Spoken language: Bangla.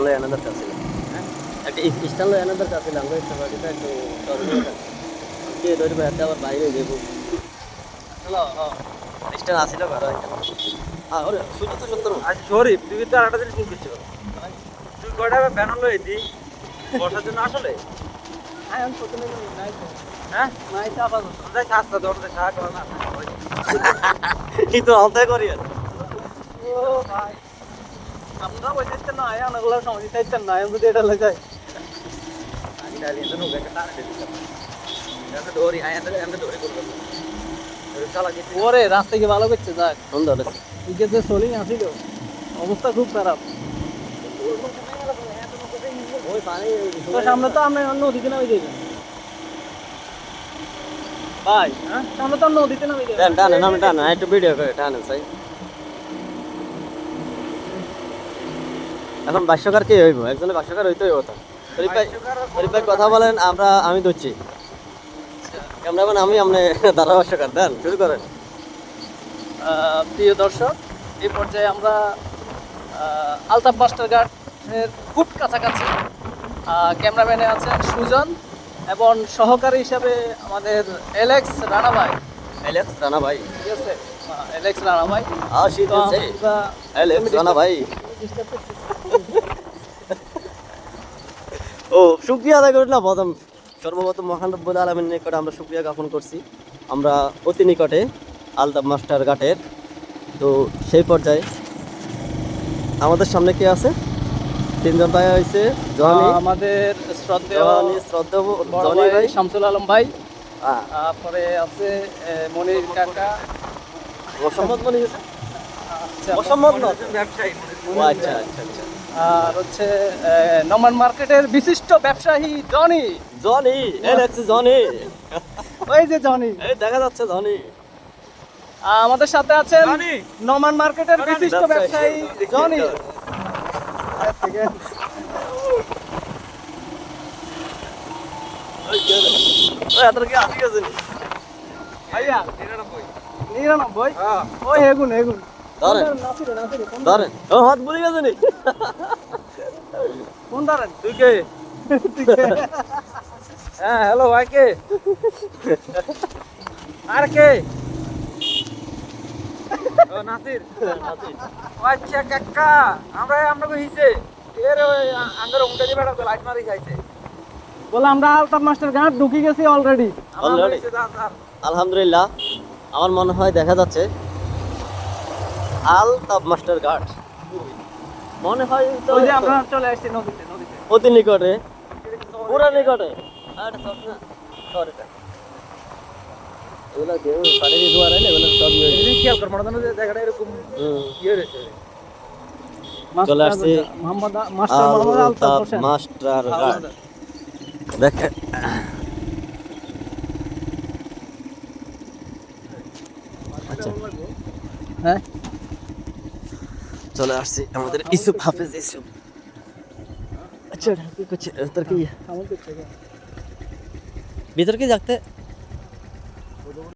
স্টানলে এনে দরকার ছিল। একটা স্টানলে এনে দরকার ছিল। আমরা ইচ্ছা করি এটা একটু কে ধরবে এত আবার বাইরে যাব। হ্যালো স্টান আসিল ঘর ওরে সুযোগ তো সুন্দর। আচ্ছা শরীফ তুই তো আর একটা জিনিস ভুল করছিস। তুই কয়টা ব্যানার লই দি বর্ষার জন্য আসলে আমি প্রথমে নাই তো হ্যাঁ নাই চাপা যাই সাস্তা দরদে সাহায্য কর না এই তো আলতায় করি আর ও ভাই আমরা বলতে না আয়া অনেকগুলো সময় চাইতেন না আমি যদি এটা লাগাই আমি ডালিয়ে তো নৌকা টান দে দিলাম এটা দড়ি আয়া তো আমরা দড়ি করব ওরে চালা গেছে ওরে রাস্তা কি ভালো করছে যাক সুন্দর আছে। এদিকে যে সোলিং আসিল অবস্থা খুব খারাপ ওই পানি তো সামনে তো আমরা নদীতে নামে যাই ভাই হ্যাঁ সামনে তো নদীতে নামে যাই টানে নামে টানে একটু ভিডিও করে টানে চাই। এখন ভাষ্যকার কে হইব? একজনের ভাষ্যকার হইতেই হতো। শরীফ ভাই কথা বলেন, আমি ধরছি ক্যামেরাম্যান, আমি আপনি দাদা ভাষ্যকার দেন, শুরু করেন। প্রিয় দর্শক এই পর্যায়ে আমরা আলতাফ মাস্টার ঘাটের খুব কাছাকাছি ক্যামেরাম্যানে আছেন সুজন এবং সহকারী হিসাবে আমাদের এলেক্স রানা ভাই। এলেক্স রানা ভাই, ঠিক আছে এলেক্স রানা ভাই আশিক তো আছে আমরা এলেক্স রানা ভাই। ও শুকরিয়া আদায় করলাম প্রথম সর্বপ্রথম মহান রব্বুল আলামিনের নিকটে আমরা শুকরিয়া জ্ঞাপন করছি। আমরা অতি নিকটে আলতাফ মাস্টার ঘাটের। তো সেই পর্যায়ে আমাদের সামনে কে আছে? তিনজন ভাই হয়েছে, জনি, আমাদের শ্রদ্ধেয় শ্রদ্ধা বড় জনি ভাই, শামসুল আলম ভাই, হ্যাঁ, তারপরে আছে মনির কাকা, মোসাম্মদ মনি গেছে, আচ্ছা, মোসাম্মদ না, ব্যবসায়ী ও আচ্ছা আচ্ছা আচ্ছা, আর হচ্ছে নমান মার্কেটের বিশিষ্ট ব্যবসায়ী জনি। জনি, এলেক্স জনি, ওই যে জনি এই দেখা যাচ্ছে জনি। আমাদের সাথে আছেন জনি। নমান মার্কেটের বিশিষ্ট ব্যবসায়ী জনি। ওই এত কি আসি গেছে নি? ভাইয়া 99 হ্যাঁ ওই হেগুন হেগুন ধরেন নাসিরে নাসিরে কোন ধরেন, ও হাত ভুলে গেছে নি? কোন ধরেন তুই কে হ্যাঁ হ্যালো ভাই কে আর কে ও নাসির ও আচ্ছা কাকা আমরা কই হিসে এর ওই আঙ্গার উমটা দি বেড়া তো লাইট মারি যাইছে বলে আমরা আলতাফ মাস্টার ঘাট ঢুকে গেছি অলরেডি। Already? আলহামদুলিল্লাহ, আমার মনে হয় দেখা যাচ্ছে আলতাফ মাস্টার ঘাট মনে হয় তো ওই যে আমরা চলে আসছি নদীতে নদীতে অতি নিকটে, পুরা নিকটে। আর সব না সরটা এগুলো কেউ পানি দিয়ে ধোয়া রাখলে এগুলো সব ইয়ে হয়ে এদিন খেয়াল কর মনে হয় জায়গাটা এরকম হুম। ইয়ে রয়েছে চলে আসছি মোহাম্মদ মাস্টার মোহাম্মদ আলতাফ আলতাফ হোসেন মাস্টার ঘাট। দেখেন আচ্ছা, হ্যাঁ চলে আসছি আমাদের ইসুফ হাফেজ ইসুফ। আচ্ছা কি করছে তোর কি আমাদের থেকে ভিতর কি যাতে